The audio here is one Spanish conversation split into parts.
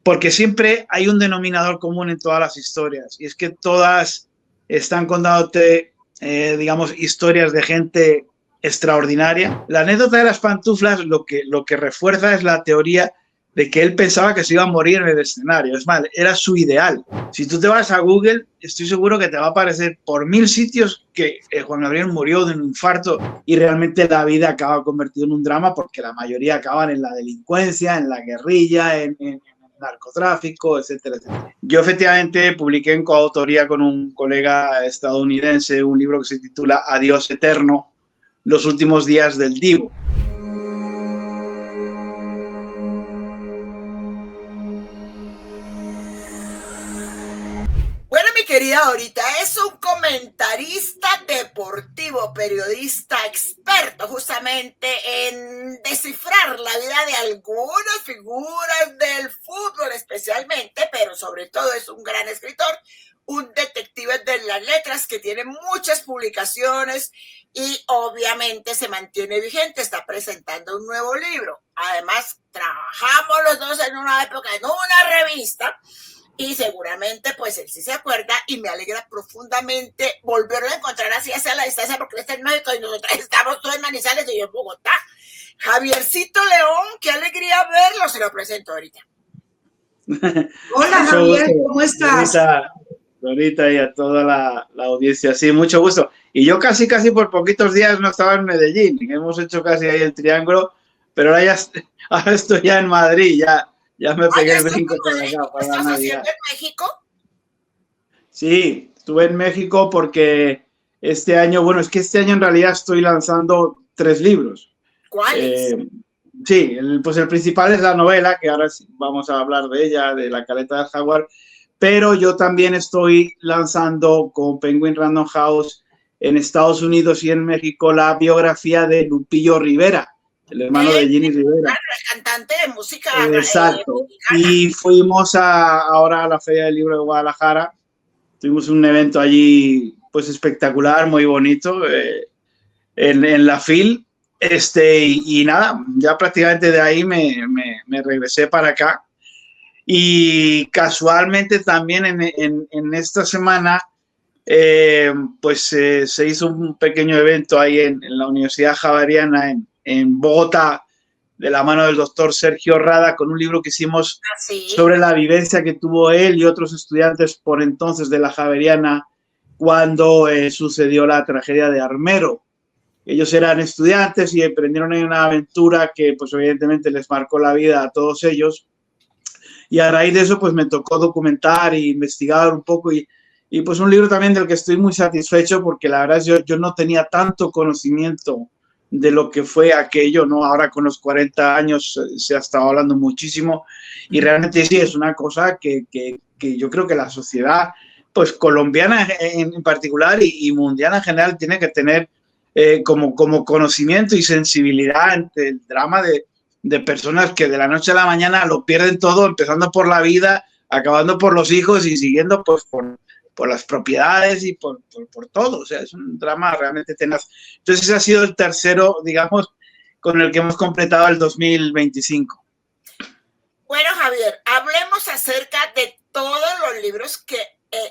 porque siempre hay un denominador común en todas las historias, y es que todas están contándote, digamos, historias de gente extraordinaria. La anécdota de las pantuflas lo que refuerza es la teoría de que él pensaba que se iba a morir en el escenario. Es más, era su ideal. Si tú te vas a Google, estoy seguro que te va a aparecer por 1000 sitios que Juan Gabriel murió de un infarto, y realmente la vida acaba convertida en un drama, porque la mayoría acaban en la delincuencia, en la guerrilla, en narcotráfico, etcétera, etcétera. Yo efectivamente publiqué en coautoría con un colega estadounidense un libro que se titula Adiós Eterno, los últimos días del Divo. Bueno, mi querida Dorita, es un comentarista deportivo, periodista experto justamente en descifrar la vida de algunas figuras del fútbol especialmente, pero sobre todo es un gran escritor, un detective de las letras que tiene muchas publicaciones y obviamente se mantiene vigente, está presentando un nuevo libro. Además, trabajamos los dos en una época en una revista y seguramente pues él sí se acuerda, y me alegra profundamente volverlo a encontrar así hacia la distancia, porque él está en México y nosotros estamos todos en Manizales y yo en Bogotá. Javiercito León, qué alegría verlo, se lo presento ahorita. Hola Javier, ¿cómo estás? Dorita, y a toda la audiencia, sí, mucho gusto. Y yo casi por poquitos días no estaba en Medellín, hemos hecho casi ahí el triángulo, pero ahora estoy ya en Madrid, ya me pegué el brinco para acá, para la Navidad. ¿Estás en México? Sí, estuve en México porque este año en realidad estoy lanzando 3 libros. ¿Cuáles? Sí, pues el principal es la novela, que ahora vamos a hablar de ella, de La Caleta del Jaguar, pero yo también estoy lanzando con Penguin Random House en Estados Unidos y en México la biografía de Lupillo Rivera, el hermano de Jenny Rivera. El cantante de música. Exacto. Y fuimos ahora a la Feria del Libro de Guadalajara. Tuvimos un evento allí pues espectacular, muy bonito, en la FIL. Y nada, ya prácticamente de ahí me regresé para acá. Y casualmente también en esta semana se hizo un pequeño evento ahí en la Universidad Javeriana en Bogotá, de la mano del doctor Sergio Rada, con un libro que hicimos sobre la vivencia que tuvo él y otros estudiantes por entonces de la Javeriana cuando sucedió la tragedia de Armero. Ellos eran estudiantes y emprendieron en una aventura que pues evidentemente les marcó la vida a todos ellos, y a raíz de eso pues me tocó documentar e investigar un poco, y pues un libro también del que estoy muy satisfecho, porque la verdad es yo no tenía tanto conocimiento de lo que fue aquello, ¿no? Ahora con los 40 años se ha estado hablando muchísimo, y realmente sí es una cosa que yo creo que la sociedad pues colombiana en particular y mundial en general tiene que tener como conocimiento y sensibilidad ante el drama de personas que de la noche a la mañana lo pierden todo, empezando por la vida, acabando por los hijos y siguiendo pues por las propiedades y por todo. O sea, es un drama realmente tenaz. Entonces ese ha sido el tercero, digamos, con el que hemos completado el 2025. Bueno, Javier, hablemos acerca de todos los libros que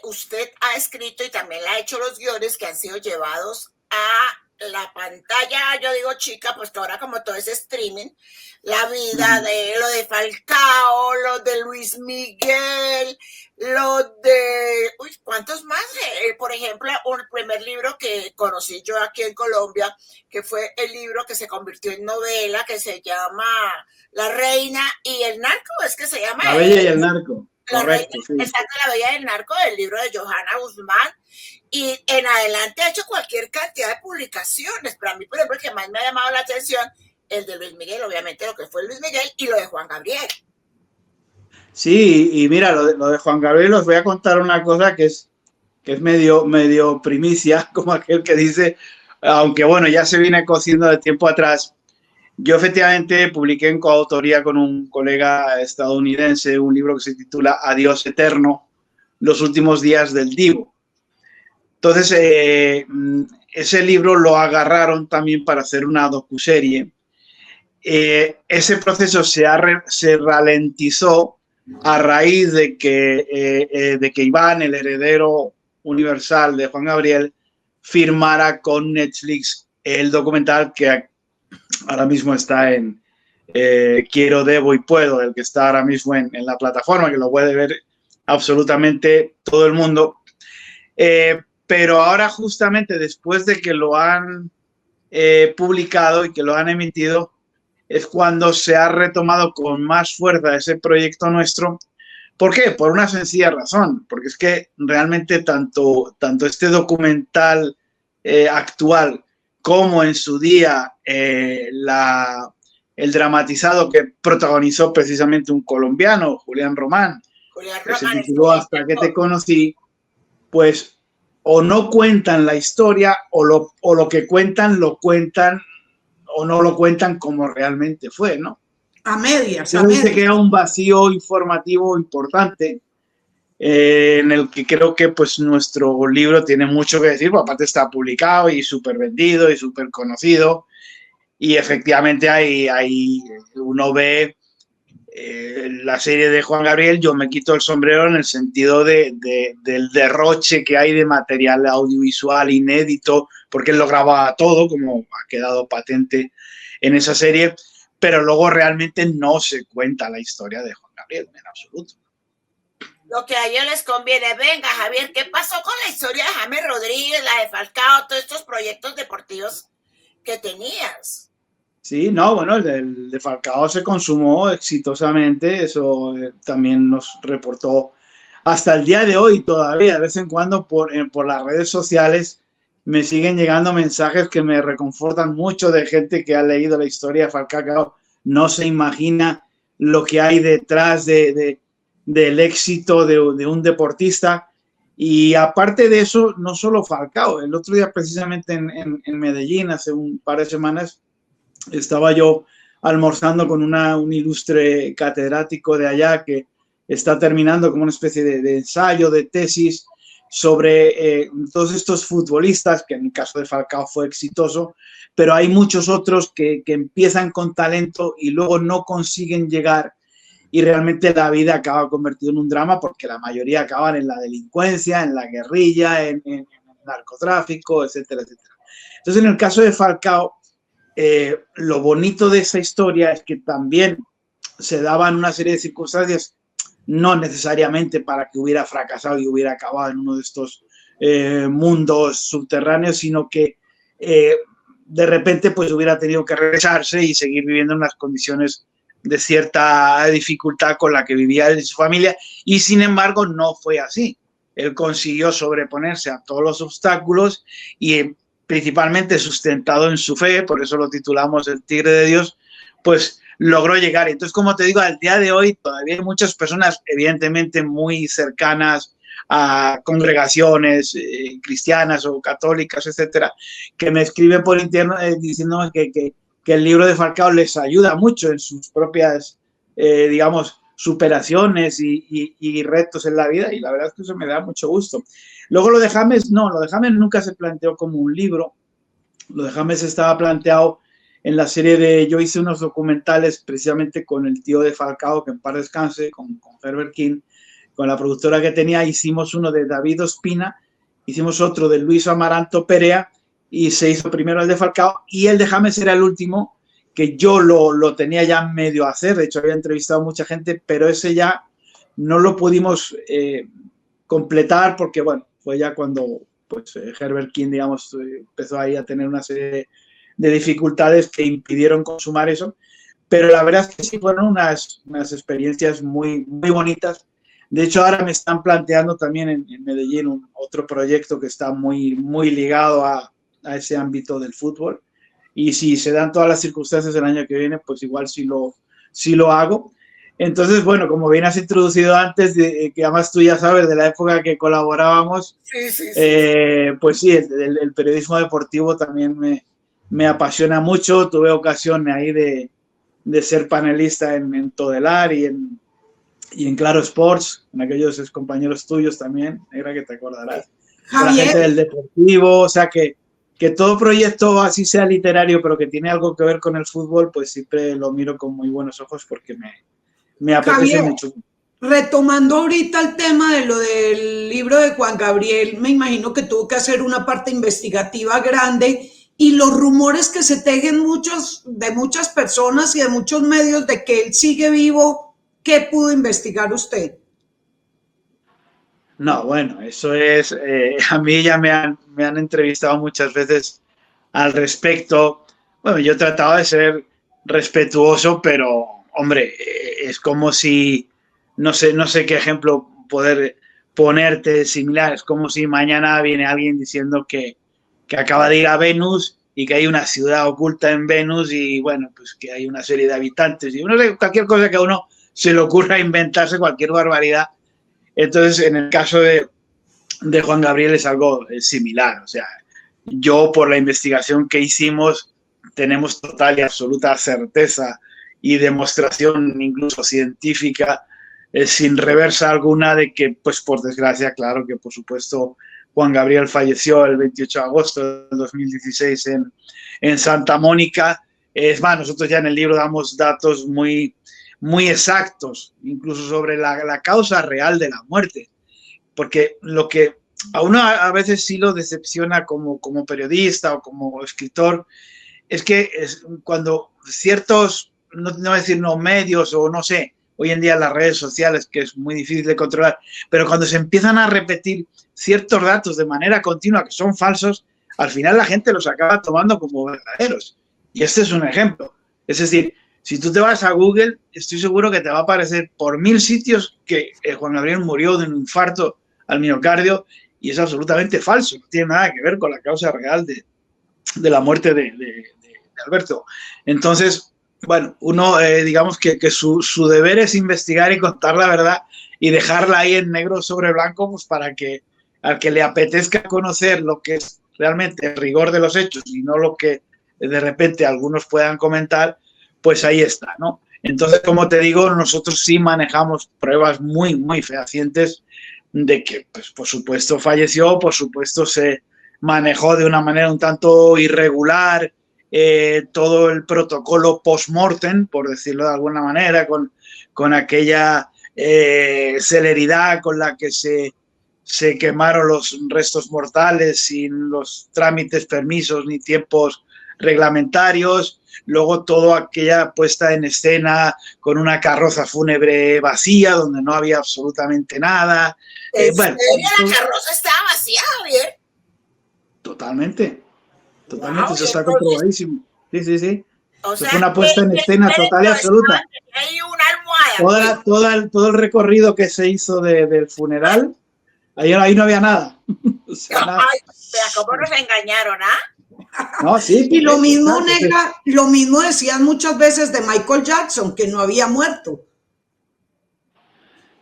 usted ha escrito, y también ha hecho los guiones que han sido llevados a la pantalla, yo digo chica, pues que ahora como todo es streaming, la vida de lo de Falcao, lo de Luis Miguel, lo de, ¿cuántos más? Por ejemplo, un primer libro que conocí yo aquí en Colombia, que fue el libro que se convirtió en novela, que se llama La Reina y el Narco, es que se llama. La Bella y el Narco. Correcto, sí. Exacto, La Bella y el Narco, del libro de Johanna Guzmán, y en adelante ha hecho cualquier cantidad de publicaciones. Para mí, por ejemplo, el que más me ha llamado la atención, el de Luis Miguel, obviamente lo que fue Luis Miguel, y lo de Juan Gabriel. Sí, y mira, lo de Juan Gabriel, os voy a contar una cosa que es medio primicia, como aquel que dice, aunque bueno, ya se viene cociendo de tiempo atrás. Yo efectivamente publiqué en coautoría con un colega estadounidense un libro que se titula Adiós Eterno, los últimos días del Divo. Entonces, ese libro lo agarraron también para hacer una docuserie. Ese proceso se ralentizó a raíz de que Iván, el heredero universal de Juan Gabriel, firmara con Netflix el documental que ahora mismo está en Quiero, Debo y Puedo, el que está ahora mismo en la plataforma, que lo puede ver absolutamente todo el mundo. Pero ahora, justamente después de que lo han publicado y que lo han emitido, es cuando se ha retomado con más fuerza ese proyecto nuestro. ¿Por qué? Por una sencilla razón, porque es que realmente tanto este documental actual como en su día el dramatizado que protagonizó precisamente un colombiano, Julián Román, que se tituló Hasta que te conocí, pues o no cuentan la historia o lo que cuentan lo cuentan o no lo cuentan como realmente fue, ¿no? A medias. Se queda un vacío informativo importante en el que creo que pues nuestro libro tiene mucho que decir, porque aparte está publicado y súper vendido y súper conocido, y efectivamente ahí uno ve la serie de Juan Gabriel. Yo me quito el sombrero en el sentido del derroche que hay de material audiovisual inédito, porque él lo grababa todo, como ha quedado patente en esa serie, pero luego realmente no se cuenta la historia de Juan Gabriel en absoluto. Lo que a ellos les conviene. Venga, Javier, ¿qué pasó con la historia de James Rodríguez, la de Falcao, todos estos proyectos deportivos que tenías? Sí, no, bueno, el de Falcao se consumó exitosamente, eso también nos reportó hasta el día de hoy todavía. De vez en cuando por las redes sociales me siguen llegando mensajes que me reconfortan mucho de gente que ha leído la historia de Falcao. No se imagina lo que hay detrás del éxito de un deportista. Y aparte de eso, no solo Falcao. El otro día precisamente en Medellín, hace un par de semanas, estaba yo almorzando con un ilustre catedrático de allá que está terminando como una especie de ensayo, de tesis sobre todos estos futbolistas, que en el caso de Falcao fue exitoso, pero hay muchos otros que empiezan con talento y luego no consiguen llegar, y realmente la vida acaba convertida en un drama porque la mayoría acaban en la delincuencia, en la guerrilla, en el narcotráfico, etcétera, etcétera. Entonces, en el caso de Falcao, lo bonito de esa historia es que también se daban una serie de circunstancias, no necesariamente para que hubiera fracasado y hubiera acabado en uno de estos mundos subterráneos, sino que de repente pues hubiera tenido que regresarse y seguir viviendo en unas condiciones de cierta dificultad con la que vivía él y su familia, y sin embargo no fue así. Él consiguió sobreponerse a todos los obstáculos y principalmente sustentado en su fe, por eso lo titulamos El Tigre de Dios, pues logró llegar. Entonces, como te digo, al día de hoy todavía hay muchas personas, evidentemente muy cercanas a congregaciones cristianas o católicas, etcétera, que me escriben por internet diciéndome que el libro de Falcao les ayuda mucho en sus propias, digamos, superaciones y retos en la vida, y la verdad es que eso me da mucho gusto. Luego lo de James, no, lo de James nunca se planteó como un libro. Lo de James estaba planteado en la serie yo hice unos documentales precisamente con el tío de Falcao, que en paz descanse, con Herbert King, con la productora que tenía. Hicimos uno de David Ospina, hicimos otro de Luis Amaranto Perea, y se hizo primero el de Falcao, y el de James era el último, que yo lo tenía ya medio a hacer. De hecho, había entrevistado a mucha gente, pero ese ya no lo pudimos completar porque, bueno, fue ya cuando pues, Herbert King, digamos, empezó ahí a tener una serie de dificultades que impidieron consumar eso. Pero la verdad es que sí fueron unas experiencias muy, muy bonitas. De hecho, ahora me están planteando también en Medellín otro proyecto que está muy, muy ligado a ese ámbito del fútbol. Y si se dan todas las circunstancias el año que viene, pues igual sí lo hago. Entonces, bueno, como bien has introducido antes, que además tú ya sabes de la época que colaborábamos, sí. Pues sí, el periodismo deportivo también me apasiona mucho. Tuve ocasión ahí de ser panelista en Todelar y en Claro Sports, con aquellos compañeros tuyos también, era que te acordarás. La gente del deportivo, o sea que todo proyecto así sea literario, pero que tiene algo que ver con el fútbol, pues siempre lo miro con muy buenos ojos porque me apetece mucho. Retomando ahorita el tema de lo del libro de Juan Gabriel, me imagino que tuvo que hacer una parte investigativa grande y los rumores que se tejen de muchas personas y de muchos medios de que él sigue vivo, ¿qué pudo investigar usted? No, bueno, eso es, a mí ya me han entrevistado muchas veces al respecto. Bueno, yo he tratado de ser respetuoso, pero, hombre, es como si, no sé qué ejemplo poder ponerte similar, es como si mañana viene alguien diciendo que acaba de ir a Venus y que hay una ciudad oculta en Venus y, bueno, pues que hay una serie de habitantes y no sé, cualquier cosa que a uno se le ocurra inventarse, cualquier barbaridad. Entonces, en el caso de Juan Gabriel es algo similar. O sea, yo por la investigación que hicimos tenemos total y absoluta certeza y demostración incluso científica sin reversa alguna de que, pues por desgracia, claro que por supuesto Juan Gabriel falleció el 28 de agosto del 2016 en Santa Mónica. Es más, nosotros ya en el libro damos datos muy exactos, incluso sobre la causa real de la muerte, porque lo que a uno a veces sí lo decepciona como periodista o como escritor, es que cuando ciertos, no voy a decir no medios o no sé, hoy en día las redes sociales, que es muy difícil de controlar, pero cuando se empiezan a repetir ciertos datos de manera continua que son falsos, al final la gente los acaba tomando como verdaderos. Y este es un ejemplo. Es decir, si tú te vas a Google, estoy seguro que te va a aparecer por 1000 sitios que Juan Gabriel murió de un infarto al miocardio y es absolutamente falso. No tiene nada que ver con la causa real de la muerte de Alberto. Entonces, bueno, uno digamos que su deber es investigar y contar la verdad y dejarla ahí en negro sobre blanco, pues para que al que le apetezca conocer lo que es realmente el rigor de los hechos y no lo que de repente algunos puedan comentar, pues ahí está, ¿no? Entonces, como te digo, nosotros sí manejamos pruebas muy fehacientes de que, pues, por supuesto, falleció, por supuesto, se manejó de una manera un tanto irregular todo el protocolo post-mortem, por decirlo de alguna manera, con aquella celeridad con la que se quemaron los restos mortales sin los trámites, permisos ni tiempos reglamentarios. Luego toda aquella puesta en escena con una carroza fúnebre vacía donde no había absolutamente nada. Bueno, la carroza estaba vacía, Javier. Totalmente, wow, eso está comprobadísimo. Sí. O sea, fue una puesta en escena total y absoluta. Hay una almohada. Todo el recorrido que se hizo del funeral, ahí no había nada. O sea, nada. Ay, ¿cómo nos engañaron, No, sí. Y lo mismo, Negra, lo mismo decían muchas veces de Michael Jackson, que no había muerto.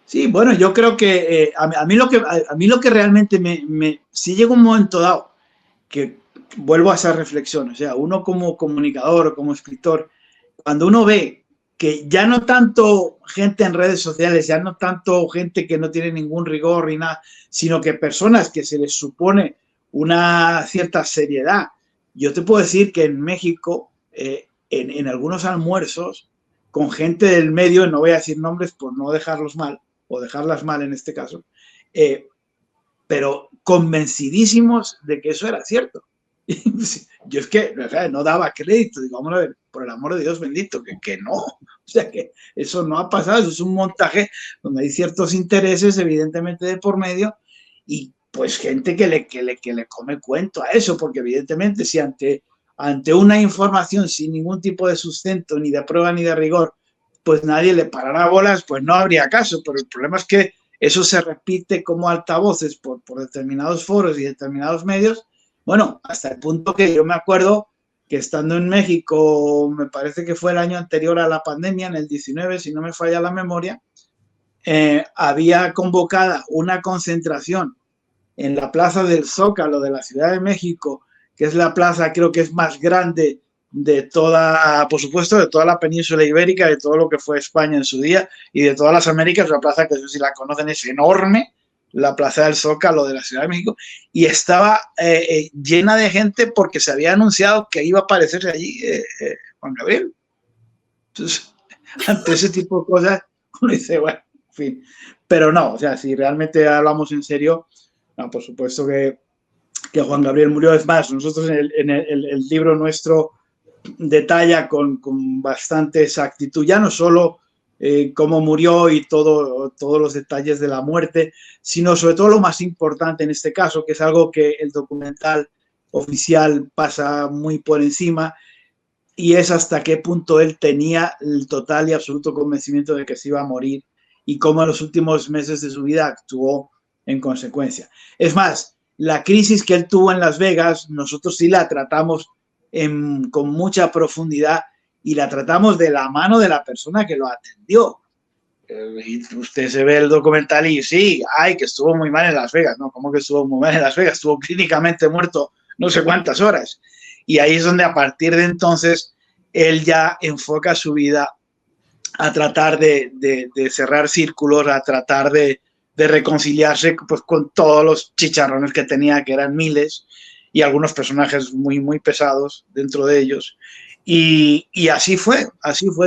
Sí, bueno, yo creo que a mí lo que realmente sí llega un momento dado que vuelvo a esa reflexión, o sea, uno como comunicador o como escritor, cuando uno ve que ya no tanto gente en redes sociales, ya no tanto gente que no tiene ningún rigor ni nada, sino que personas que se les supone una cierta seriedad. Yo te puedo decir que en México, en algunos almuerzos, con gente del medio, no voy a decir nombres por no dejarlos mal, o dejarlas mal en este caso, pero convencidísimos de que eso era cierto. Yo es que no daba crédito, digo, vamos a ver, por el amor de Dios bendito, que no, o sea, que eso no ha pasado, eso es un montaje donde hay ciertos intereses evidentemente de por medio y pues gente que le come cuento a eso, porque evidentemente si ante una información sin ningún tipo de sustento, ni de prueba ni de rigor, pues nadie le parará bolas, pues no habría caso, pero el problema es que eso se repite como altavoces por determinados foros y determinados medios, bueno, hasta el punto que yo me acuerdo que estando en México, me parece que fue el año anterior a la pandemia, en el 19, si no me falla la memoria, había convocada una concentración en la Plaza del Zócalo de la Ciudad de México, que es la plaza, creo que es más grande de toda, por supuesto, de toda la península ibérica, de todo lo que fue España en su día y de todas las Américas. La plaza, que no sé si la conocen, es enorme, la Plaza del Zócalo de la Ciudad de México, y estaba llena de gente porque se había anunciado que iba a aparecer allí Juan Gabriel. Entonces, ante ese tipo de cosas, uno dice, bueno, fin. Pero no, o sea, si realmente hablamos en serio, no, por supuesto que Juan Gabriel murió. Es más, nosotros en el libro nuestro detalla con bastante exactitud, ya no solo cómo murió y todos los detalles de la muerte, sino sobre todo lo más importante en este caso, que es algo que el documental oficial pasa muy por encima, y es hasta qué punto él tenía el total y absoluto convencimiento de que se iba a morir y cómo en los últimos meses de su vida actuó en consecuencia. Es más, la crisis que él tuvo en Las Vegas, nosotros sí la tratamos con mucha profundidad y la tratamos de la mano de la persona que lo atendió. Y usted se ve el documental y sí, ay, que estuvo muy mal en Las Vegas. No, ¿cómo que estuvo muy mal en Las Vegas? Estuvo clínicamente muerto no sé cuántas horas. Y ahí es donde a partir de entonces él ya enfoca su vida a tratar de cerrar círculos, a tratar de reconciliarse pues, con todos los chicharrones que tenía, que eran miles, y algunos personajes muy, muy pesados dentro de ellos. Y así fue.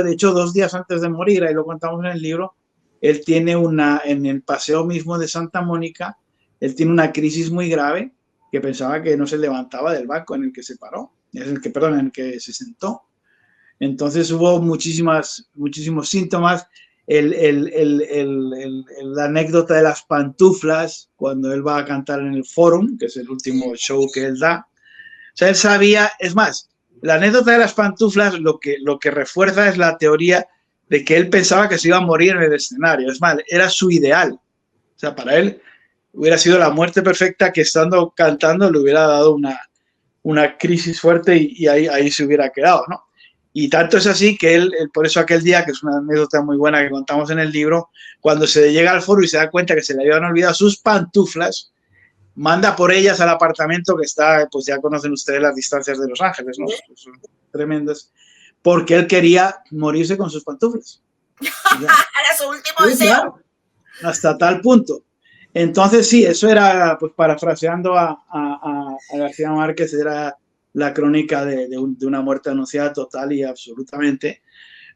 De hecho, 2 días antes de morir, ahí lo contamos en el libro, él tiene en el paseo mismo de Santa Mónica, él tiene una crisis muy grave, que pensaba que no se levantaba del banco en el que se paró, en el que se sentó. Entonces hubo muchísimos síntomas. La anécdota de las pantuflas, cuando él va a cantar en el Forum, que es el último show que él da. O sea, él sabía, es más, la anécdota de las pantuflas lo que refuerza es la teoría de que él pensaba que se iba a morir en el escenario. Es más, era su ideal. O sea, para él hubiera sido la muerte perfecta, que estando cantando le hubiera dado una crisis fuerte y ahí se hubiera quedado, ¿no? Y tanto es así que él, por eso aquel día, que es una anécdota muy buena que contamos en el libro, cuando se llega al foro y se da cuenta que se le habían olvidado sus pantuflas, manda por ellas al apartamento que está, pues ya conocen ustedes las distancias de Los Ángeles, ¿no? Son tremendas, porque él quería morirse con sus pantuflas. Era su último deseo. Claro, hasta tal punto. Entonces, sí, eso era, pues parafraseando a García Márquez, era la crónica de una muerte anunciada total y absolutamente,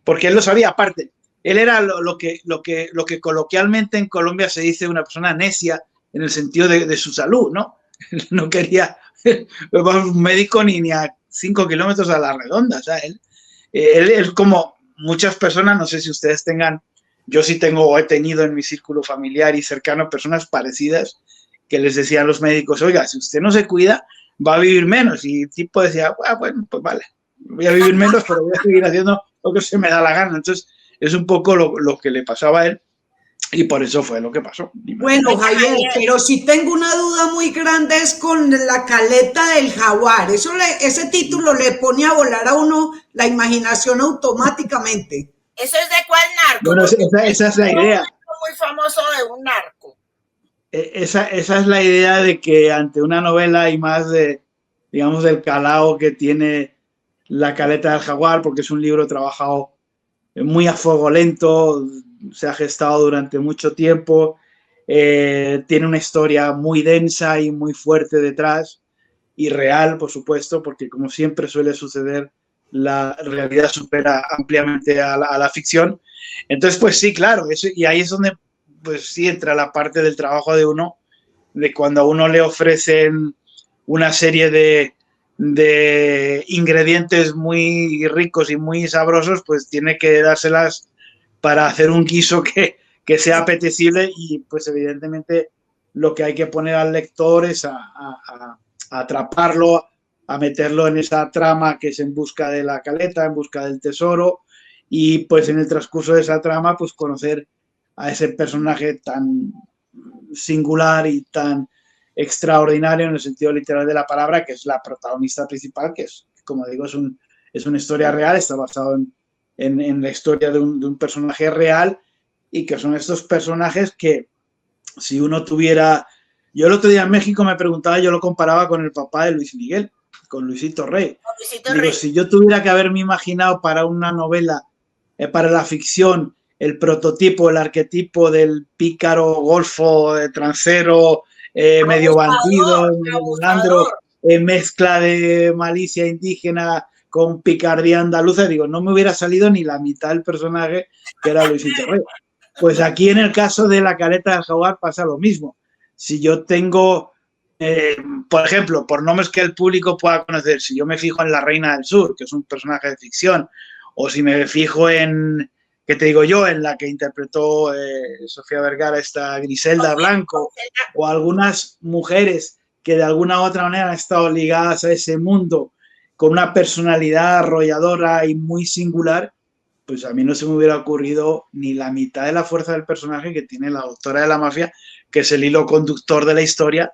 porque él lo sabía. Aparte, él era lo que coloquialmente en Colombia se dice una persona necia en el sentido de su salud, ¿no? No quería un médico ni a 5 kilómetros a la redonda. O sea, él como muchas personas, no sé si ustedes tengan, yo sí he tenido en mi círculo familiar y cercano personas parecidas que les decían los médicos, oiga, si usted no se cuida, va a vivir menos. Y el tipo decía, bueno, pues vale, voy a vivir menos, pero voy a seguir haciendo lo que se me da la gana. Entonces, es un poco lo que le pasaba a él y por eso fue lo que pasó. Bueno, Javier, pero si tengo una duda muy grande es con la caleta del jaguar. Ese título le pone a volar a uno la imaginación automáticamente. ¿Eso es de cuál narco? Bueno, esa es la idea. Muy famoso de un narco. Esa es la idea de que ante una novela y más digamos, del calao que tiene La caleta del jaguar, porque es un libro trabajado muy a fuego lento, se ha gestado durante mucho tiempo, tiene una historia muy densa y muy fuerte detrás, y real, por supuesto, porque como siempre suele suceder, la realidad supera ampliamente a la ficción. Entonces, pues sí, claro, y ahí es donde pues sí entra la parte del trabajo de uno, de cuando a uno le ofrecen una serie de ingredientes muy ricos y muy sabrosos, pues tiene que dárselas para hacer un guiso que sea apetecible, y pues evidentemente lo que hay que poner al lector es a atraparlo, a meterlo en esa trama que es en busca de la caleta, en busca del tesoro, y pues en el transcurso de esa trama pues conocer a ese personaje tan singular y tan extraordinario en el sentido literal de la palabra, que es la protagonista principal, que es, como digo, es una historia real, está basado en la historia de un personaje real, y que son estos personajes que si uno tuviera... Yo el otro día en México me preguntaba, yo lo comparaba con el papá de Luis Miguel, con Luisito Rey. Digo, si yo tuviera que haberme imaginado para una novela, para la ficción, el prototipo, el arquetipo del pícaro, golfo, transero, medio bandido, medio malandro, mezcla de malicia indígena con picardía andaluza, digo, no me hubiera salido ni la mitad del personaje que era Luisito Rey. Pues aquí en el caso de la Caleta del Jaguar pasa lo mismo. Si yo tengo, por ejemplo, por nombres que el público pueda conocer, si yo me fijo en la Reina del Sur, que es un personaje de ficción, o si me fijo en, ¿qué te digo yo?, en la que interpretó Sofía Vergara, esta Griselda Blanco, o algunas mujeres que de alguna u otra manera han estado ligadas a ese mundo con una personalidad arrolladora y muy singular, pues a mí no se me hubiera ocurrido ni la mitad de la fuerza del personaje que tiene la doctora de la mafia, que es el hilo conductor de la historia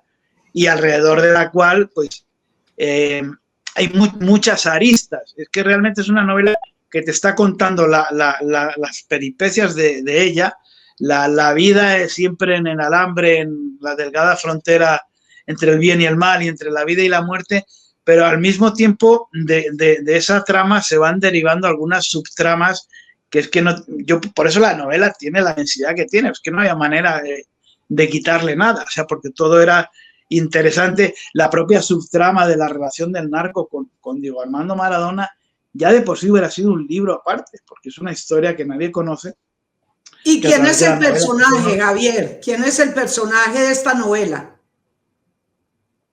y alrededor de la cual pues hay muchas aristas. Es que realmente es una novela que te está contando las peripecias de ella, la vida siempre en el alambre, en la delgada frontera entre el bien y el mal y entre la vida y la muerte, pero al mismo tiempo de esa trama se van derivando algunas subtramas que es que no, yo por eso la novela tiene la densidad que tiene, es que no había manera de quitarle nada, o sea, porque todo era interesante. La propia subtrama de la relación del narco con Diego Armando Maradona ya de por sí hubiera sido un libro aparte, porque es una historia que nadie conoce. ¿Y quién es el personaje, Javier? ¿Quién es el personaje de esta novela?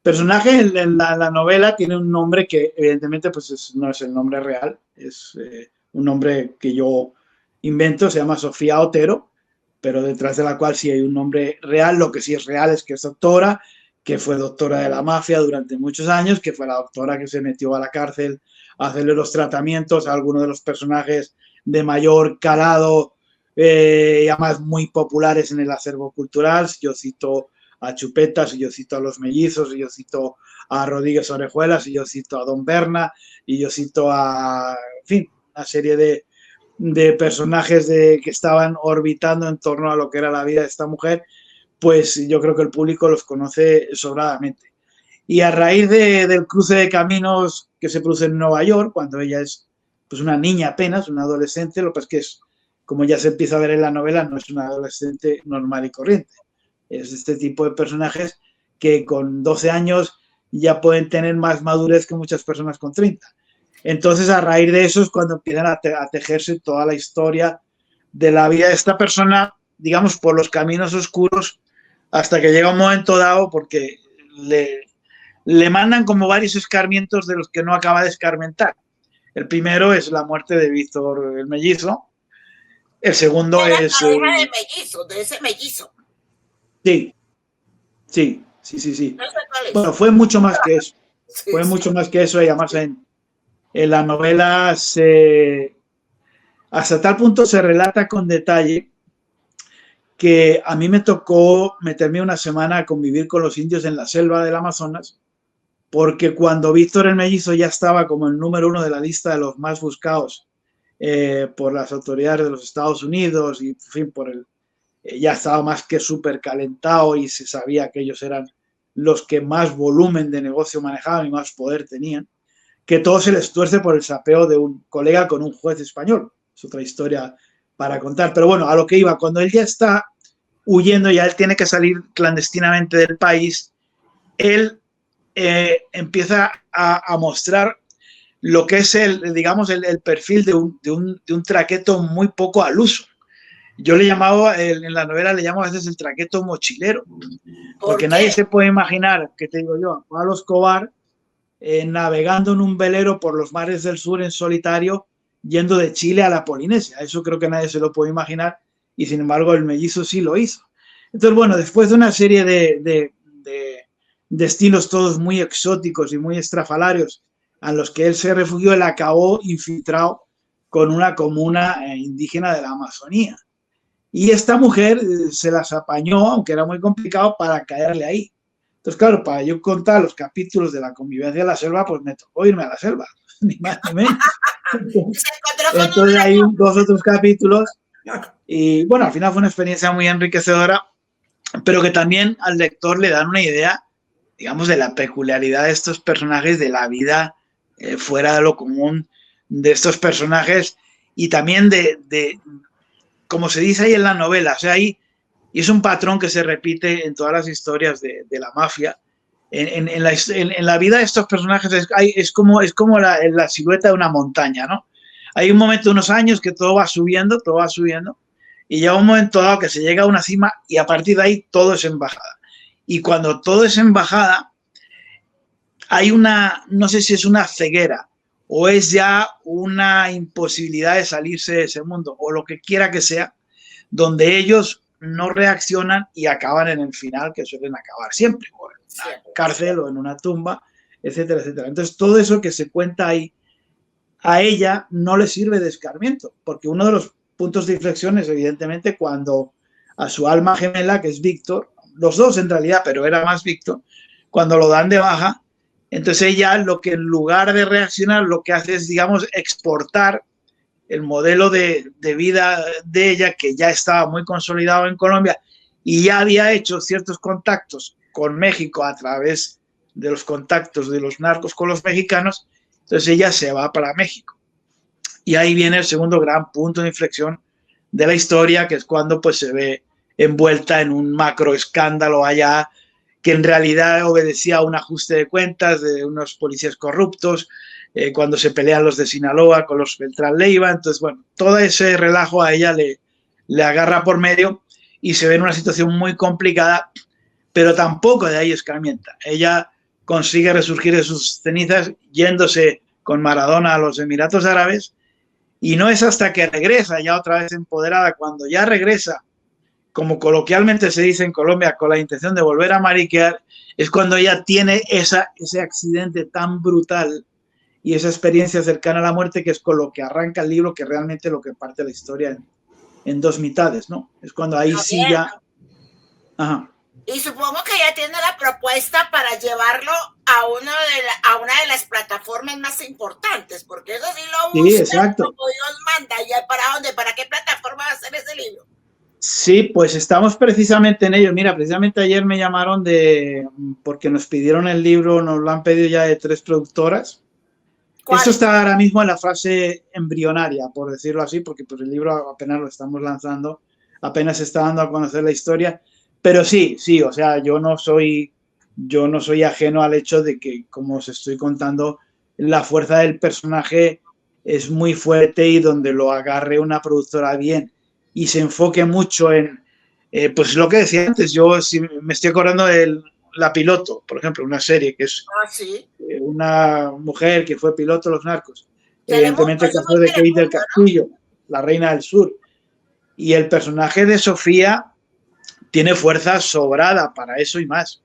Personaje en la novela tiene un nombre que evidentemente pues no es el nombre real, es un nombre que yo invento, se llama Sofía Otero, pero detrás de la cual sí hay un nombre real. Lo que sí es real es que es doctora, que fue doctora de la mafia durante muchos años, que fue la doctora que se metió a la cárcel a hacerle los tratamientos a algunos de los personajes de mayor calado y además muy populares en el acervo cultural. Yo cito a Chupetas, y yo cito a Los Mellizos, y yo cito a Rodríguez Orejuelas, y yo cito a Don Berna, y yo cito a, en fin, una serie de personajes que estaban orbitando en torno a lo que era la vida de esta mujer, pues yo creo que el público los conoce sobradamente. Y a raíz del cruce de caminos que se produce en Nueva York, cuando ella es pues una niña apenas, una adolescente, lo que pasa es que es, como ya se empieza a ver en la novela, no es una adolescente normal y corriente. Es este tipo de personajes que con 12 años ya pueden tener más madurez que muchas personas con 30. Entonces, a raíz de eso es cuando empiezan a tejerse toda la historia de la vida de esta persona, digamos, por los caminos oscuros, hasta que llega un momento dado, porque le mandan como varios escarmientos de los que no acaba de escarmentar. El primero es la muerte de Víctor el Mellizo. El segundo es... La hija de Mellizo, de ese mellizo. Sí. No sé, bueno, fue mucho más que eso. Fue mucho más que eso, y además en la novela hasta tal punto se relata con detalle que a mí me tocó meterme una semana a convivir con los indios en la selva del Amazonas, porque cuando Víctor el Mellizo ya estaba como el número 1 de la lista de los más buscados por las autoridades de los Estados Unidos y, en fin, ya estaba más que súper calentado y se sabía que ellos eran los que más volumen de negocio manejaban y más poder tenían, que todo se les tuerce por el sapeo de un colega con un juez español. Es otra historia para contar. Pero bueno, a lo que iba, cuando él ya está huyendo, ya él tiene que salir clandestinamente del país, él empieza a mostrar lo que es el perfil de un traqueto muy poco al uso. Yo le llamaba, en la novela le llamo a veces el traqueto mochilero, porque nadie se puede imaginar, que te digo yo, a Pablo Escobar navegando en un velero por los mares del sur en solitario, yendo de Chile a la Polinesia. Eso creo que nadie se lo puede imaginar, y sin embargo el Mellizo sí lo hizo. Entonces, bueno, después de una serie de destinos todos muy exóticos y muy estrafalarios a los que él se refugió, él acabó infiltrado con una comuna indígena de la Amazonía. Y esta mujer se las apañó, aunque era muy complicado, para caerle ahí. Entonces, claro, para yo contar los capítulos de la convivencia de la selva, pues me tocó irme a la selva, ni más ni menos. Entonces hay 2 otros capítulos y, bueno, al final fue una experiencia muy enriquecedora, pero que también al lector le dan una idea, digamos, de la peculiaridad de estos personajes, de la vida fuera de lo común de estos personajes, y también como se dice ahí en la novela, o sea, y es un patrón que se repite en todas las historias de la mafia. En la vida de estos personajes es como la silueta de una montaña, ¿no? Hay un momento, unos años, que todo va subiendo, y llega un momento dado que se llega a una cima y a partir de ahí todo es embajada. Y cuando todo es embajada, hay una, no sé si es una ceguera o es ya una imposibilidad de salirse de ese mundo o lo que quiera que sea, donde ellos no reaccionan y acaban en el final, que suelen acabar siempre, o en una cárcel o en una tumba, etcétera, etcétera. Entonces, todo eso que se cuenta ahí, a ella no le sirve de escarmiento, porque uno de los puntos de inflexión es, evidentemente, cuando a su alma gemela, que es Víctor, los dos en realidad, pero era más Víctor, cuando lo dan de baja, entonces ella lo que en lugar de reaccionar, lo que hace es, digamos, exportar el modelo de vida de ella, que ya estaba muy consolidado en Colombia y ya había hecho ciertos contactos con México a través de los contactos de los narcos con los mexicanos. Entonces ella se va para México. Y ahí viene el segundo gran punto de inflexión de la historia, que es cuando pues se ve envuelta en un macro escándalo allá, que en realidad obedecía a un ajuste de cuentas de unos policías corruptos, cuando se pelean los de Sinaloa con los Beltrán Leiva. Entonces, bueno, todo ese relajo a ella le agarra por medio y se ve en una situación muy complicada, pero tampoco de ahí escarmienta. Ella consigue resurgir de sus cenizas yéndose con Maradona a los Emiratos Árabes, y no es hasta que regresa ya otra vez empoderada, cuando ya regresa, como coloquialmente se dice en Colombia, con la intención de volver a mariquear, es cuando ella tiene ese accidente tan brutal y esa experiencia cercana a la muerte, que es con lo que arranca el libro, que realmente lo que parte la historia en dos mitades, ¿no? Es cuando ahí sí ya... Ajá. Y supongo que ya tiene la propuesta para llevarlo a una de las plataformas más importantes, porque eso sí lo busca, sí, exacto, como Dios manda. ¿Y para dónde? ¿Para qué plataforma va a ser ese libro? Sí, pues estamos precisamente en ello. Mira, precisamente ayer me llamaron porque nos pidieron el libro, nos lo han pedido ya de 3 productoras. ¿Cuál? Esto está ahora mismo en la fase embrionaria, por decirlo así, porque pues el libro apenas lo estamos lanzando, apenas se está dando a conocer la historia. Pero sí, o sea, yo no soy ajeno al hecho de que, como os estoy contando, la fuerza del personaje es muy fuerte, y donde lo agarre una productora bien y se enfoque mucho en, pues lo que decía antes, yo me estoy acordando de La Piloto, por ejemplo, una serie que es ¿sí? Una mujer que fue piloto de los narcos, evidentemente el caso de Kate del Castillo, ¿no? La Reina del Sur, y el personaje de Sofía tiene fuerza sobrada para eso y más.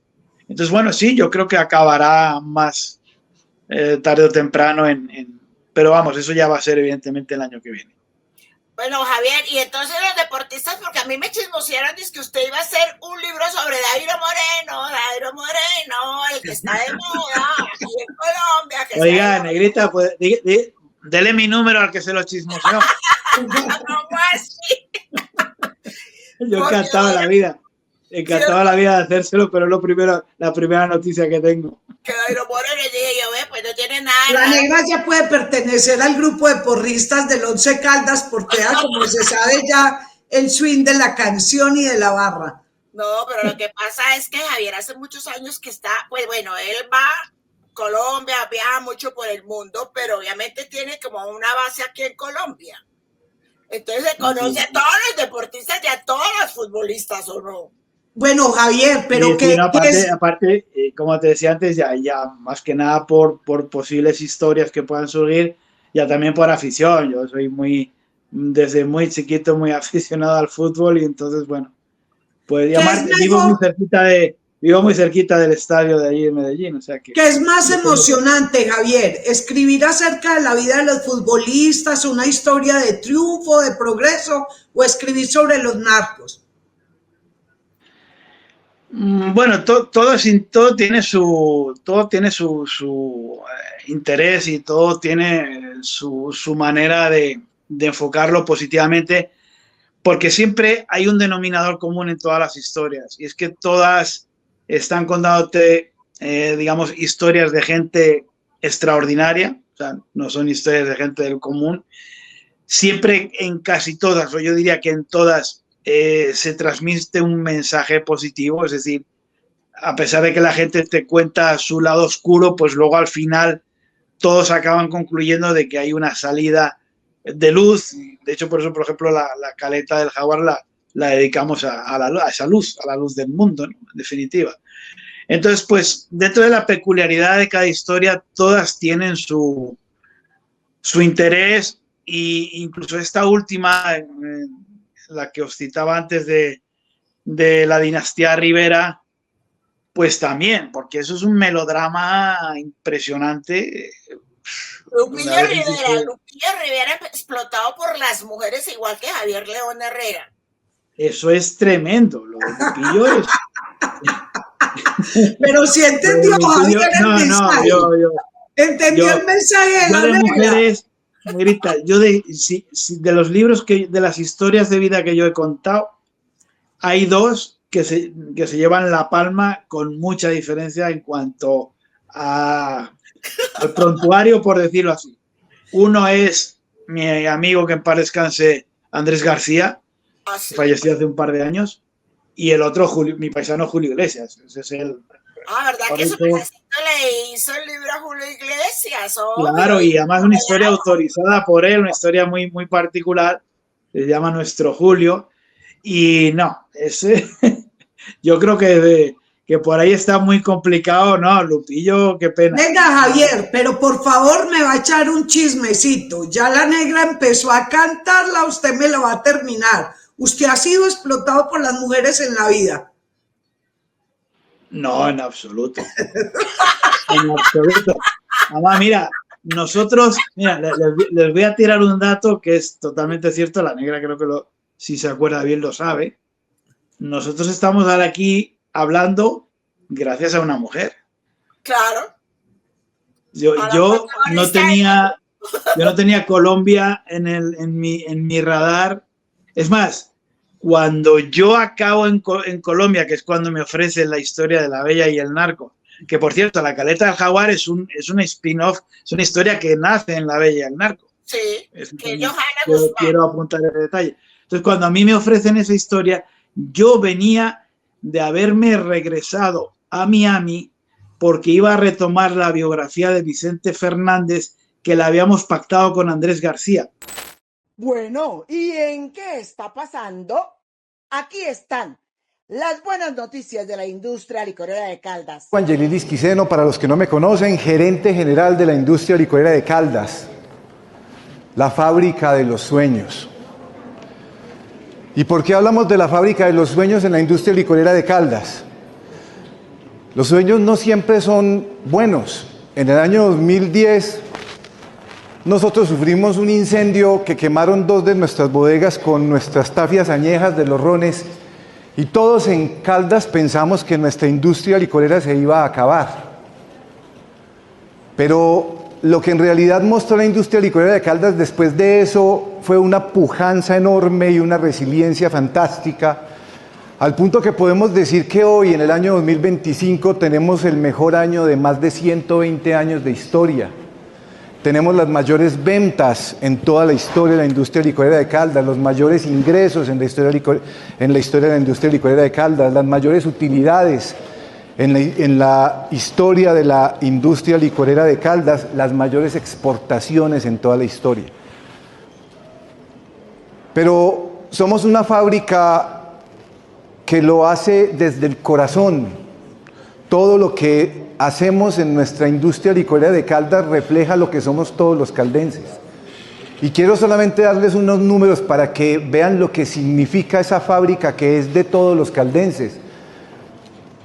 Entonces, bueno, sí, yo creo que acabará más tarde o temprano pero vamos, eso ya va a ser evidentemente el año que viene. Bueno, Javier, y entonces los deportistas, porque a mí me chismosearon, dice que usted iba a hacer un libro sobre Dairo Moreno, el que está de moda aquí en Colombia. Oiga, negrita, pues dele mi número al que se lo chismoseó. ¿Cómo así? Yo encantado la vida. Encantado la vida de hacérselo, pero es la primera noticia que tengo. Que Dairo Moreno, dije yo, pues no tiene nada. La negra ya puede pertenecer al grupo de porristas del Once Caldas, porque como se sabe ya el swing de la canción y de la barra. No, pero lo que pasa es que Javier hace muchos años que está, pues bueno, él va a Colombia, viaja mucho por el mundo, pero obviamente tiene como una base aquí en Colombia. Entonces se conoce a todos los deportistas y a todos los futbolistas, ¿o no? Bueno, Javier, pero sí, no, aparte, como te decía antes, ya más que nada por posibles historias que puedan surgir, ya también por afición. Yo soy desde muy chiquito, muy aficionado al fútbol, y entonces, bueno, pues vivo muy cerquita del estadio de allí de Medellín. O sea que, ¿qué es más emocionante, Javier? ¿Escribir acerca de la vida de los futbolistas, una historia de triunfo, de progreso, o escribir sobre los narcos? Bueno, todo tiene su interés, y todo tiene su manera de enfocarlo positivamente, porque siempre hay un denominador común en todas las historias, y es que todas están contándote, digamos, historias de gente extraordinaria. O sea, no son historias de gente del común. Siempre, en casi todas, o yo diría que en todas, se transmite un mensaje positivo. Es decir, a pesar de que la gente te cuenta su lado oscuro, pues luego al final todos acaban concluyendo de que hay una salida de luz. De hecho, por eso, por ejemplo, la caleta del Jaguar la dedicamos a esa luz, a la luz del mundo, ¿no? En definitiva. Entonces, pues, dentro de la peculiaridad de cada historia, todas tienen su interés, e incluso esta última, la que os citaba antes de la dinastía Rivera, pues también, porque eso es un melodrama impresionante. Lupillo Rivera explotado por las mujeres igual que Javier León Herrera. Eso es tremendo, lo de Lupillo es... Pero si entendió Javier el mensaje. Entendió el mensaje de mujeres, Grita, yo de los libros, de las historias de vida que yo he contado, hay dos que se llevan la palma con mucha diferencia en cuanto al prontuario, por decirlo así. Uno es mi amigo, que en paz descanse, Andrés García, que falleció hace un par de años, y el otro, mi paisano Julio Iglesias. Ese es el... ¿verdad que su paisano le hizo el libro a Julio Iglesias? Claro, y además una historia autorizada por él, una historia muy, muy particular, se llama Nuestro Julio, y no, ese... Yo creo que por ahí está muy complicado, ¿no? Lupillo, qué pena. Venga, Javier, pero por favor me va a echar un chismecito. Ya la negra empezó a cantarla, usted me lo va a terminar. ¿Usted ha sido explotado por las mujeres en la vida? No, en absoluto. En absoluto. Además, mira, nosotros, les voy a tirar un dato que es totalmente cierto. La negra creo que si se acuerda bien lo sabe. Nosotros estamos ahora aquí hablando gracias a una mujer. Claro. Yo no tenía Colombia en mi radar. Es más, cuando yo acabo en Colombia, que es cuando me ofrecen la historia de La Bella y el Narco, que por cierto, La Caleta del Jaguar es un spin-off, es una historia que nace en La Bella y el Narco. Sí, que Johanna Guzmán. Quiero apuntar ese detalle. Entonces, cuando a mí me ofrecen esa historia, yo venía de haberme regresado a Miami porque iba a retomar la biografía de Vicente Fernández que la habíamos pactado con Andrés García. Bueno, ¿y en qué está pasando? Aquí están las buenas noticias de la industria licorera de Caldas. Juan Yelilis Quiseno, para los que no me conocen, gerente general de la industria licorera de Caldas, la fábrica de los sueños. ¿Y por qué hablamos de la fábrica de los sueños en la industria licorera de Caldas? Los sueños no siempre son buenos. En el año 2010 nosotros sufrimos un incendio que quemaron 2 de nuestras bodegas con nuestras tafias añejas de los rones, y todos en Caldas pensamos que nuestra industria licorera se iba a acabar. Pero lo que en realidad mostró la industria licorera de Caldas después de eso fue una pujanza enorme y una resiliencia fantástica, al punto que podemos decir que hoy, en el año 2025, tenemos el mejor año de más de 120 años de historia. Tenemos las mayores ventas en toda la historia de la industria licorera de Caldas, los mayores ingresos en la historia de la industria licorera de Caldas, las mayores utilidades en la historia de la industria licorera de Caldas, las mayores exportaciones en toda la historia. Pero somos una fábrica que lo hace desde el corazón. Todo lo que hacemos en nuestra industria licorera de Caldas refleja lo que somos todos los caldenses. Y quiero solamente darles unos números para que vean lo que significa esa fábrica que es de todos los caldenses.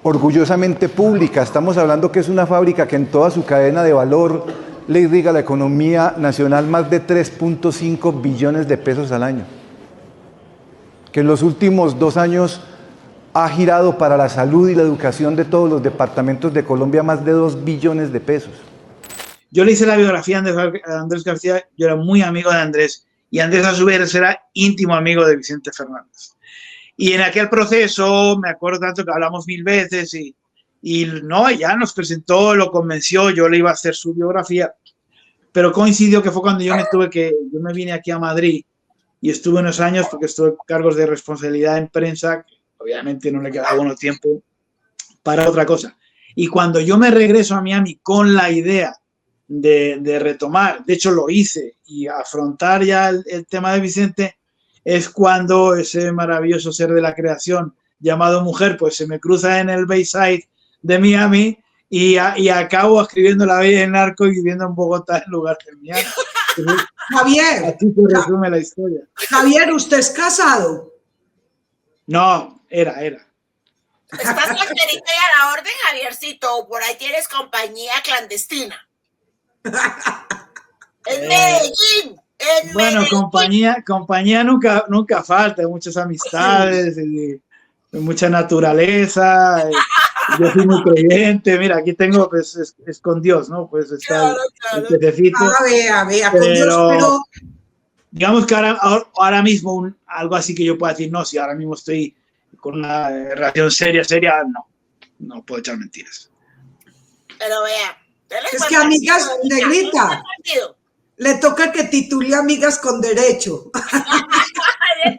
Orgullosamente pública, estamos hablando que es una fábrica que en toda su cadena de valor le irriga a la economía nacional más de 3.5 billones de pesos al año. Que en los últimos 2 años ha girado para la salud y la educación de todos los departamentos de Colombia más de 2 billones de pesos. Yo le hice la biografía a Andrés García, yo era muy amigo de Andrés, y Andrés a su vez era íntimo amigo de Vicente Fernández. Y en aquel proceso, me acuerdo tanto que hablamos 1000 veces, y no, ya nos presentó, lo convenció, yo le iba a hacer su biografía, pero coincidió que fue cuando yo me vine aquí a Madrid, y estuve unos años, porque estuve en cargos de responsabilidad en prensa, obviamente no le quedaba bueno tiempo para otra cosa. Y cuando yo me regreso a Miami con la idea de retomar. De hecho, lo hice, y afrontar ya el tema de Vicente es cuando ese maravilloso ser de la creación llamado mujer, pues se me cruza en el Bayside de Miami y acabo escribiendo La Bella y el Narco y viviendo en Bogotá en lugar de Miami. Javier. Así se resume la historia. Javier, ¿usted es casado? No, era. ¿Estás solterito y a la orden, Javiercito? ¿O por ahí tienes compañía clandestina? En Medellín. Bueno, Medellín. compañía nunca falta, hay muchas amistades, y mucha naturaleza. Yo soy muy creyente, mira, aquí tengo, pues, es con Dios, ¿no? Pues está el pececito. Vea, con Dios, pero... Digamos que ahora mismo algo así que yo pueda decir, no, si ahora mismo estoy con una relación seria, no puedo echar mentiras. Pero vea. Es que amigas, Negrita, le toca que titule Amigas con Derecho.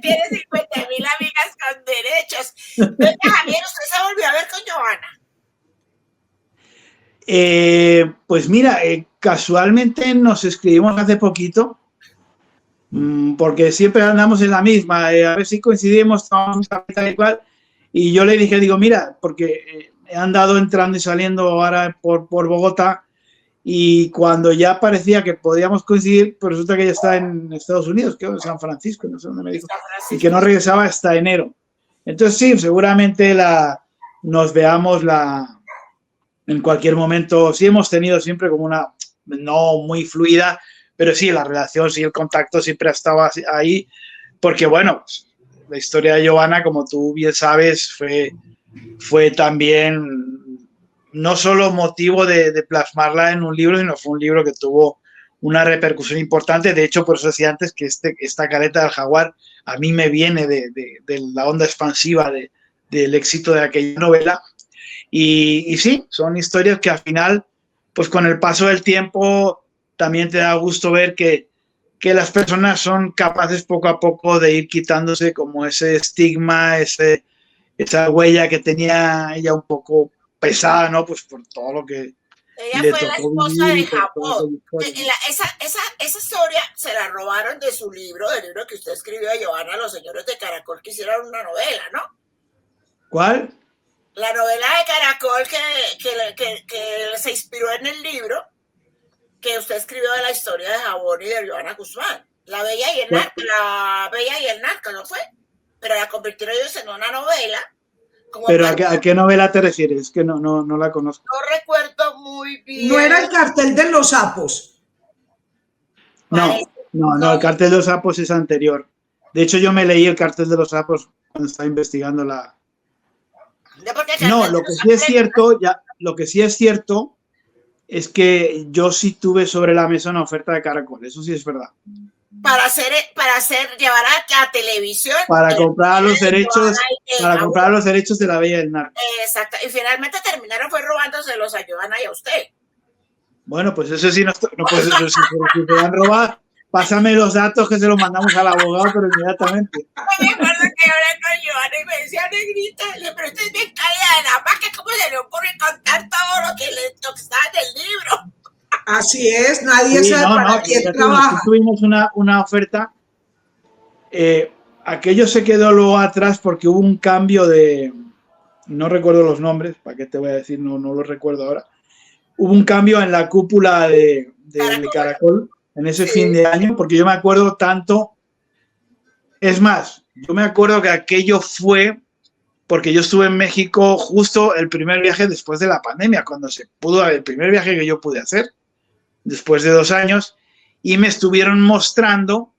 Tiene 50,000 amigas con derechos. Venga, Javier, ¿usted se volvió a ver con Giovanna? Pues mira, casualmente nos escribimos hace poquito, porque siempre andamos en la misma, a ver si coincidimos, tal y cual, y yo le dije, digo, mira, porque he andado entrando y saliendo ahora por Bogotá, y cuando ya parecía que podíamos coincidir, pues resulta que ella está en Estados Unidos, que en San Francisco, no sé dónde me dijo, y que no regresaba hasta enero. Entonces sí, seguramente nos veamos en cualquier momento. Sí hemos tenido siempre como una, no muy fluida, pero sí, la relación, sí, el contacto siempre ha estado ahí, porque bueno, la historia de Giovanna, como tú bien sabes, fue también no solo motivo de plasmarla en un libro, sino fue un libro que tuvo una repercusión importante. De hecho, por eso decía antes que esta Careta del Jaguar a mí me viene de la onda expansiva del éxito de aquella novela. Y sí, son historias que al final, pues con el paso del tiempo, también te da gusto ver que las personas son capaces poco a poco de ir quitándose como ese estigma, esa huella que tenía ella un poco pesada, ¿no? Pues por todo lo que ella fue la esposa de Japón. Esa historia se la robaron de su libro, del libro que usted escribió de Giovanna, Los Señores de Caracol, que hicieron una novela, ¿no? ¿Cuál? La novela de Caracol que se inspiró en el libro que usted escribió de la historia de Jabón y de Giovanna Guzmán. La Bella y el Narco, ¿no fue? Pero la convirtieron ellos en una novela. ¿Pero a qué novela te refieres? Que no la conozco. No recuerdo muy bien. ¿No era El Cartel de los Sapos? No, El Cartel de los Sapos es anterior. De hecho, yo me leí El Cartel de los Sapos cuando estaba investigando la... No, lo que sí es cierto es que yo sí tuve sobre la mesa una oferta de Caracol, eso sí es verdad. Para llevar a televisión. Para comprar los derechos de La Bella y el Narco. Exacto, y finalmente terminaron fue robándoselos a Giovanna y a usted. Bueno, pues eso sí, pues eso, si te han robado, pásame los datos que se los mandamos al abogado, pero inmediatamente. Me acuerdo que hablé con Giovanna y me decía, Negrita, pero usted es bien cálida de la más, que cómo se le ocurre contar todo lo que estaba en el libro. Así es, nadie sabe para quién trabaja. Tuvimos una oferta, aquello se quedó luego atrás porque hubo un cambio no recuerdo los nombres, ¿para qué te voy a decir? No lo recuerdo ahora. Hubo un cambio en la cúpula de Caracol en ese fin de año, porque yo me acuerdo tanto, es más, yo me acuerdo que aquello fue porque yo estuve en México justo el primer viaje después de la pandemia, cuando se pudo, el primer viaje que yo pude hacer, después de 2 años, y me estuvieron mostrando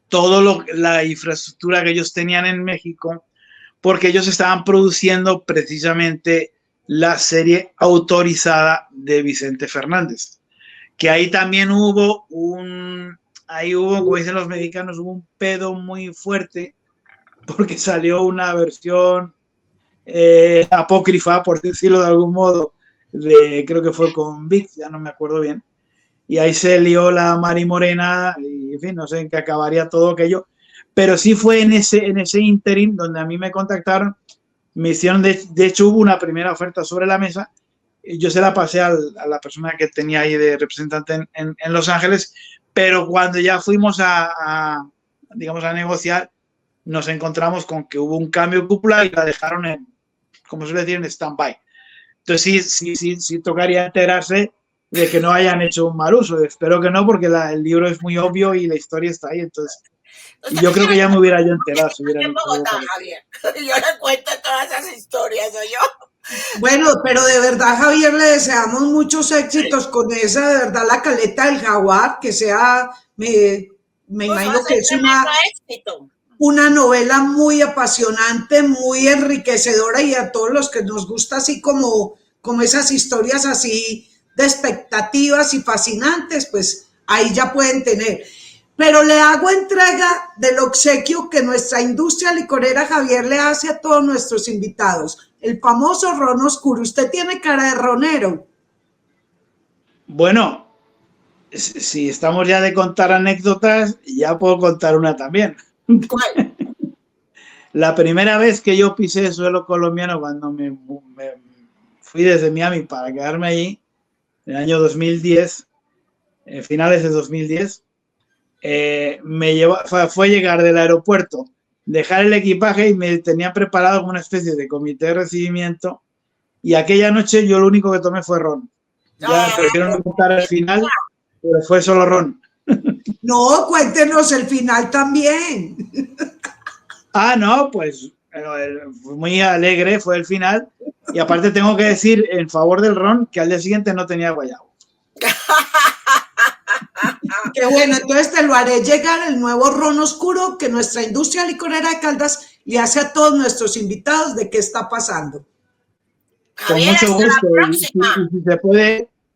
toda la infraestructura que ellos tenían en México, porque ellos estaban produciendo precisamente la serie autorizada de Vicente Fernández, que ahí también hubo como dicen los mexicanos, hubo un pedo muy fuerte, porque salió una versión apócrifa, por decirlo de algún modo, creo que fue con Vic, ya no me acuerdo bien, y ahí se lió la Mari Morena, y en fin, no sé en qué acabaría todo aquello, pero sí fue en ese interim donde a mí me contactaron, me hicieron, de hecho hubo una primera oferta sobre la mesa, yo se la pasé a la persona que tenía ahí de representante en Los Ángeles, pero cuando ya fuimos digamos, a negociar, nos encontramos con que hubo un cambio de cúpula y la dejaron en, como suele decir, en stand-by. Entonces sí tocaría enterarse de que no hayan hecho un mal uso. Espero que no, porque el libro es muy obvio y la historia está ahí. Entonces, y yo creo que ya me hubiera yo enterado. Si hubiera en Bogotá, Javier. Yo le cuento todas esas historias, ¿o yo? Bueno, pero de verdad, Javier, le deseamos muchos éxitos con esa, de verdad, La Caleta del Jaguar, que sea, me imagino que es una novela muy apasionante, muy enriquecedora, y a todos los que nos gusta así como esas historias así de expectativas y fascinantes, pues ahí ya pueden tener. Pero le hago entrega del obsequio que nuestra industria licorera, Javier, le hace a todos nuestros invitados, el famoso ron oscuro. Usted tiene cara de ronero. Bueno, si estamos ya de contar anécdotas, ya puedo contar una también. ¿Cuál? La primera vez que yo pisé suelo colombiano, cuando me fui desde Miami para quedarme allí, en el año 2010, finales de 2010, fue llegar del aeropuerto, dejar el equipaje, y me tenía preparado como una especie de comité de recibimiento, y aquella noche yo lo único que tomé fue ron. Ya prefiero no contar el final, pero fue solo ron. No, cuéntenos el final también. No, pues muy alegre fue el final, y aparte tengo que decir en favor del ron que al día siguiente no tenía guayabo. Qué bueno, entonces te lo haré llegar, el nuevo ron oscuro que nuestra industria licorera de Caldas le hace a todos nuestros invitados de qué está pasando. Con mucho gusto.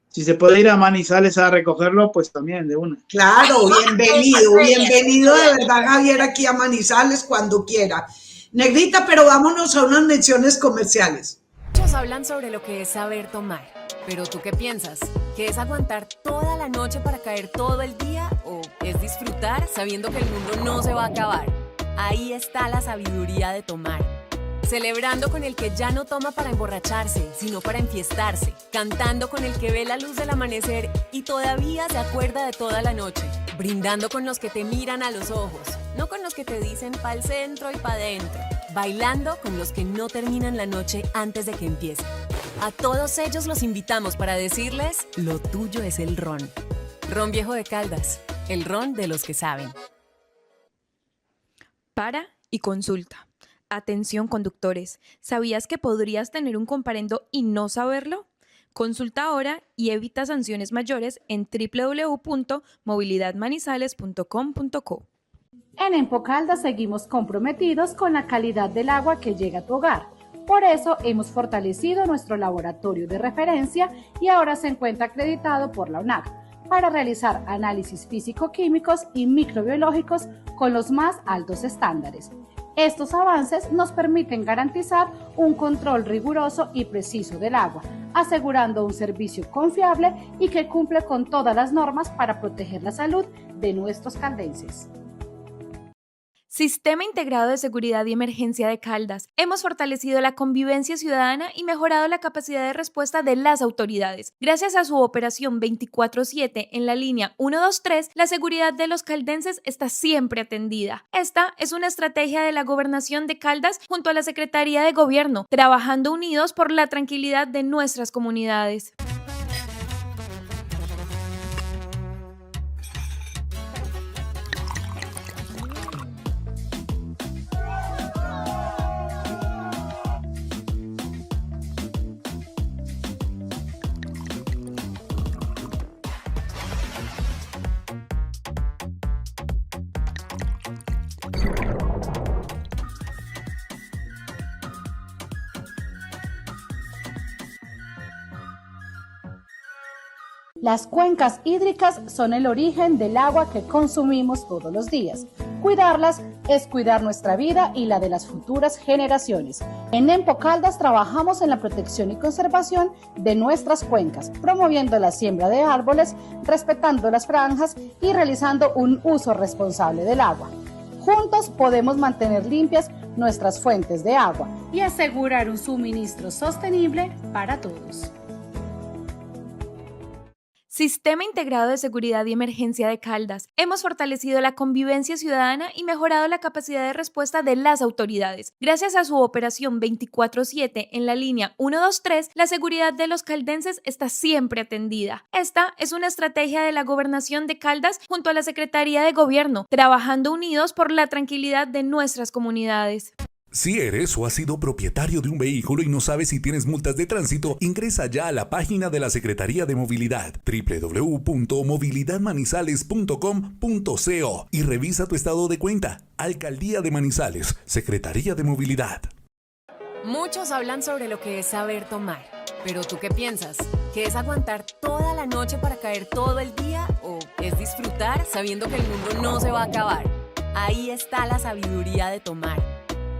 Si se puede ir a Manizales a recogerlo, pues también de una. Claro, bienvenido de verdad, Javier, aquí a Manizales cuando quiera. Negrita, pero vámonos a unas menciones comerciales. Muchos hablan sobre lo que es saber tomar, pero ¿tú qué piensas? ¿Que es aguantar toda la noche para caer todo el día? ¿O es disfrutar sabiendo que el mundo no se va a acabar? Ahí está la sabiduría de tomar. Celebrando con el que ya no toma para emborracharse, sino para enfiestarse. Cantando con el que ve la luz del amanecer y todavía se acuerda de toda la noche. Brindando con los que te miran a los ojos, no con los que te dicen pa'l centro y pa' dentro. Bailando con los que no terminan la noche antes de que empiece. A todos ellos los invitamos para decirles: lo tuyo es el ron. Ron Viejo de Caldas, el ron de los que saben. Para y consulta. Atención, conductores, ¿sabías que podrías tener un comparendo y no saberlo? Consulta ahora y evita sanciones mayores en www.movilidadmanizales.com.co. En Empocaldas seguimos comprometidos con la calidad del agua que llega a tu hogar. Por eso hemos fortalecido nuestro laboratorio de referencia y ahora se encuentra acreditado por la UNAC para realizar análisis físico-químicos y microbiológicos con los más altos estándares. Estos avances nos permiten garantizar un control riguroso y preciso del agua, asegurando un servicio confiable y que cumple con todas las normas para proteger la salud de nuestros caldenses. Sistema Integrado de Seguridad y Emergencia de Caldas. Hemos fortalecido la convivencia ciudadana y mejorado la capacidad de respuesta de las autoridades. Gracias a su operación 24/7 en la línea 123, la seguridad de los caldenses está siempre atendida. Esta es una estrategia de la Gobernación de Caldas junto a la Secretaría de Gobierno, trabajando unidos por la tranquilidad de nuestras comunidades. Las cuencas hídricas son el origen del agua que consumimos todos los días. Cuidarlas es cuidar nuestra vida y la de las futuras generaciones. En Empocaldas trabajamos en la protección y conservación de nuestras cuencas, promoviendo la siembra de árboles, respetando las franjas y realizando un uso responsable del agua. Juntos podemos mantener limpias nuestras fuentes de agua y asegurar un suministro sostenible para todos. Sistema Integrado de Seguridad y Emergencia de Caldas. Hemos fortalecido la convivencia ciudadana y mejorado la capacidad de respuesta de las autoridades. Gracias a su operación 24/7 en la línea 123, la seguridad de los caldenses está siempre atendida. Esta es una estrategia de la Gobernación de Caldas junto a la Secretaría de Gobierno, trabajando unidos por la tranquilidad de nuestras comunidades. Si eres o has sido propietario de un vehículo y no sabes si tienes multas de tránsito, ingresa ya a la página de la Secretaría de Movilidad, www.movilidadmanizales.com.co, y revisa tu estado de cuenta. Alcaldía de Manizales, Secretaría de Movilidad. Muchos hablan sobre lo que es saber tomar, pero ¿tú qué piensas? ¿Que es aguantar toda la noche para caer todo el día o es disfrutar sabiendo que el mundo no se va a acabar? Ahí está la sabiduría de tomar.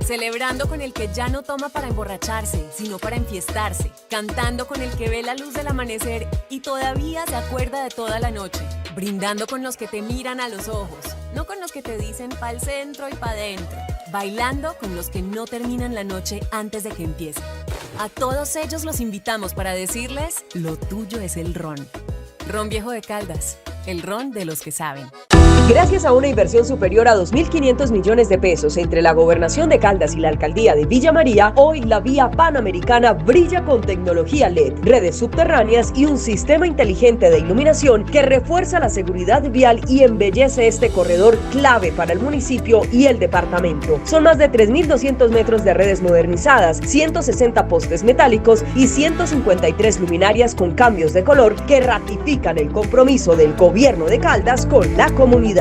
Celebrando con el que ya no toma para emborracharse, sino para enfiestarse. Cantando con el que ve la luz del amanecer y todavía se acuerda de toda la noche. Brindando con los que te miran a los ojos, no con los que te dicen pa'l centro y pa' dentro. Bailando con los que no terminan la noche antes de que empiece. A todos ellos los invitamos para decirles, lo tuyo es el ron. Ron Viejo de Caldas, el ron de los que saben. Gracias a una inversión superior a 2.500 millones de pesos entre la Gobernación de Caldas y la Alcaldía de Villa María, hoy la vía panamericana brilla con tecnología LED, redes subterráneas y un sistema inteligente de iluminación que refuerza la seguridad vial y embellece este corredor clave para el municipio y el departamento. Son más de 3.200 metros de redes modernizadas, 160 postes metálicos y 153 luminarias con cambios de color que ratifican el compromiso del gobierno de Caldas con la comunidad.